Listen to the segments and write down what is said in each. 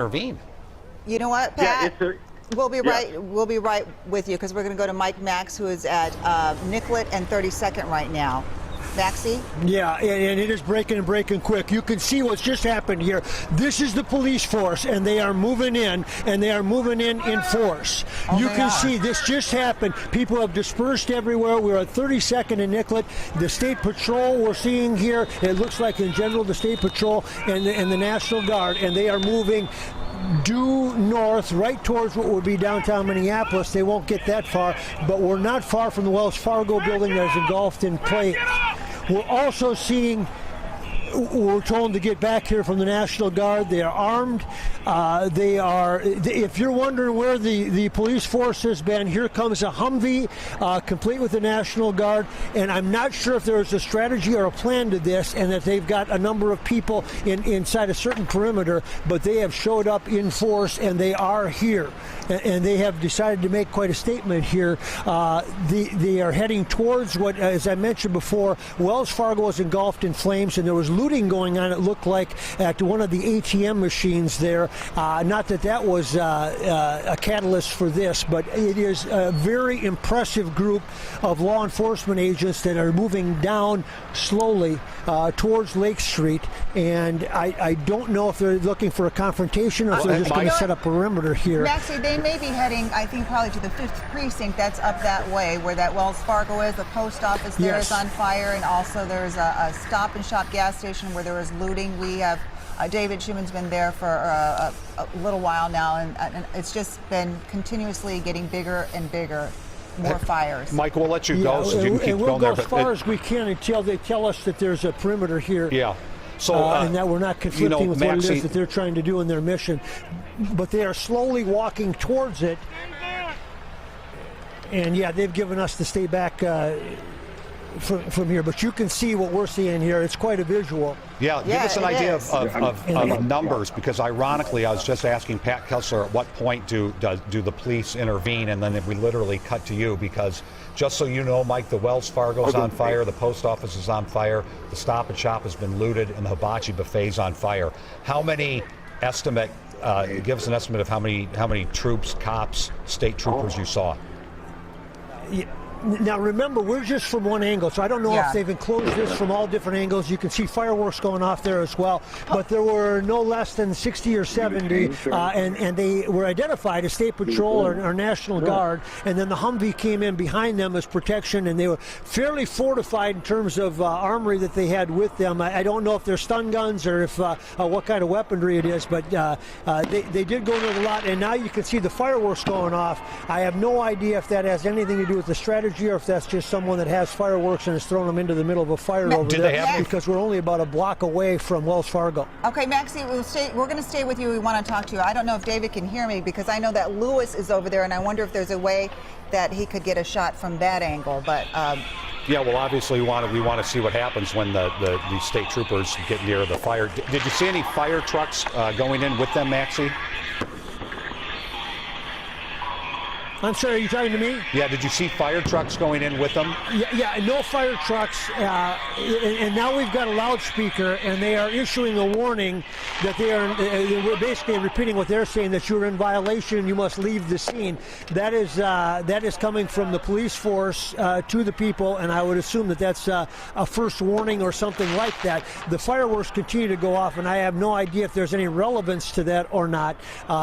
intervene. You know what, Pat? Yeah, We'll be right. We'll be right with you because we're going to go to Mike Max, who is at Nicollet and 32nd right now. Maxie? Yeah, and it is breaking and breaking quick. You can see what's just happened here. This is the police force, and they are moving in, and they are moving in force. You can see this just happened. People have dispersed everywhere. We're at 32nd and Nicollet. The State Patrol we're seeing here, it looks like in general the State Patrol and the National Guard, and they are moving due north right towards what would be downtown Minneapolis. They won't get that far, but we're not far from the Wells Fargo building that is engulfed in flames. We're also seeing, we're told to get back here from the National Guard. They are armed. If you're wondering where the police force has been, here comes a Humvee complete with the National Guard, and I'm not sure if there's a strategy or a plan to this, and that they've got a number of people inside a certain perimeter, but they have showed up in force, and they are here, and they have decided to make quite a statement here. They are heading towards what, as I mentioned before, Wells Fargo was engulfed in flames, and there was looting going on, it looked like, at one of the ATM machines there. Not that was a catalyst for this, but it is a very impressive group of law enforcement agents that are moving down slowly towards Lake Street, and I don't know if they're looking for a confrontation or if they're just going to set up a perimeter here. Maxie, they may be heading, I think, probably to the 5th Precinct. That's up that way, where that Wells Fargo is. The post office there is on fire, and also there's a Stop and Shop gas station where there was looting. We have David Schuman's been there for a little while now, and it's just been continuously getting bigger and bigger. More fires. Mike, we'll let you go so you can keep we'll going go there. As far as we can until they tell us that there's a perimeter here. Yeah. So, and that we're not conflicting with what it is that they're trying to do in their mission. But they are slowly walking towards it. And yeah, they've given us to stay back from here, but you can see what we're seeing here. It's quite a visual. Yeah, give us an idea of numbers, because ironically, I was just asking Pat Kessler at what point do the police intervene, and then we literally cut to you, because just so you know, Mike, the Wells Fargo's on fire, the post office is on fire, the Stop and Shop has been looted, and the hibachi buffet's on fire. How many estimate? Give us an estimate of how many troops, cops, state troopers you saw. Yeah. Now remember, we're just from one angle, so I don't know if they've enclosed this from all different angles. You can see fireworks going off there as well, but there were no less than 60 or 70, and they were identified as State Patrol or National Guard, and then the Humvee came in behind them as protection, and they were fairly fortified in terms of armory that they had with them. I don't know if they're stun guns or if what kind of weaponry it is, but they did go into a lot, and now you can see the fireworks going off. I have no idea if that has anything to do with the strategy, or if that's just someone that has fireworks and has thrown them into the middle of a fire over there, because we're only about a block away from Wells Fargo. Okay, Maxie, we're going to stay with you. We want to talk to you. I don't know if David can hear me, because I know that Lewis is over there, and I wonder if there's a way that he could get a shot from that angle. But yeah, well, obviously we want to see what happens when the state troopers get near the fire. Did you see any fire trucks going in with them, Maxie? I'm sorry, are you talking to me? Yeah, did you see fire trucks going in with them? Yeah, no fire trucks. And now we've got a loudspeaker, and they are issuing a warning that we're basically repeating what they're saying, that you're in violation, you must leave the scene. That is coming from the police force to the people, and I would assume that that's a first warning or something like that. The fireworks continue to go off, and I have no idea if there's any relevance to that or not.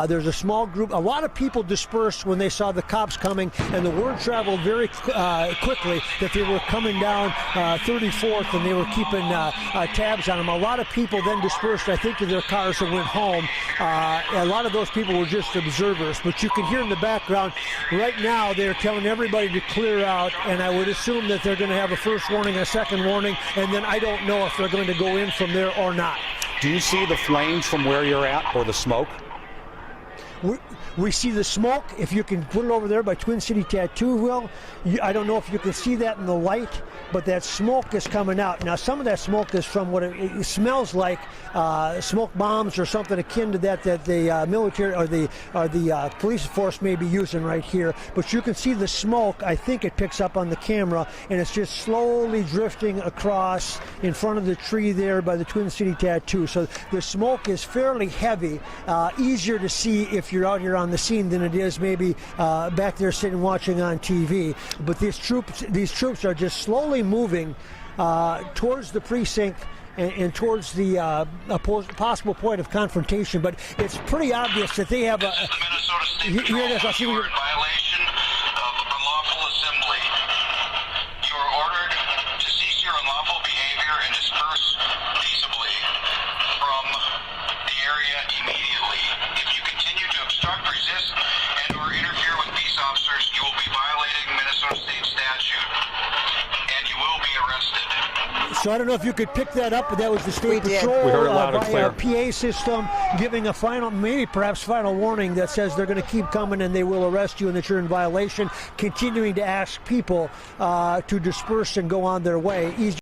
There's a small group. A lot of people dispersed when they saw the cops coming, and the word traveled very quickly that they were coming down 34th, and they were keeping tabs on them. A lot of people then dispersed, I think, to their cars and went home. A lot of those people were just observers, but you can hear in the background right now they're telling everybody to clear out, and I would assume that they're going to have a first warning, a second warning, and then I don't know if they're going to go in from there or not. Do you see the flames from where you're at, or the smoke? We see the smoke. If you can put it over there by Twin City Tattoo, Will, I don't know if you can see that in the light, but that smoke is coming out. Now, some of that smoke is from what it smells like, smoke bombs or something akin to that the military or the police force may be using right here. But you can see the smoke. I think it picks up on the camera, and it's just slowly drifting across in front of the tree there by the Twin City Tattoo. So the smoke is fairly heavy, easier to see if you're out here on the scene than it is maybe back there sitting watching on TV. But these troops are just slowly moving towards the precinct and towards the possible point of confrontation. But it's pretty obvious that they have a. Here it is. I'll see what violation of unlawful assembly. You are ordered to cease your unlawful behavior and disperse peaceably from the area immediately. If you continue to obstruct, resist, and/or interfere with peace officers, you will be violating Minnesota State statute, and you will be arrested. So I don't know if you could pick that up, but that was the State Patrol We heard it loud and via clear. PA system giving a final, maybe perhaps final warning that says they're going to keep coming and they will arrest you and that you're in violation, continuing to ask people to disperse and go on their way.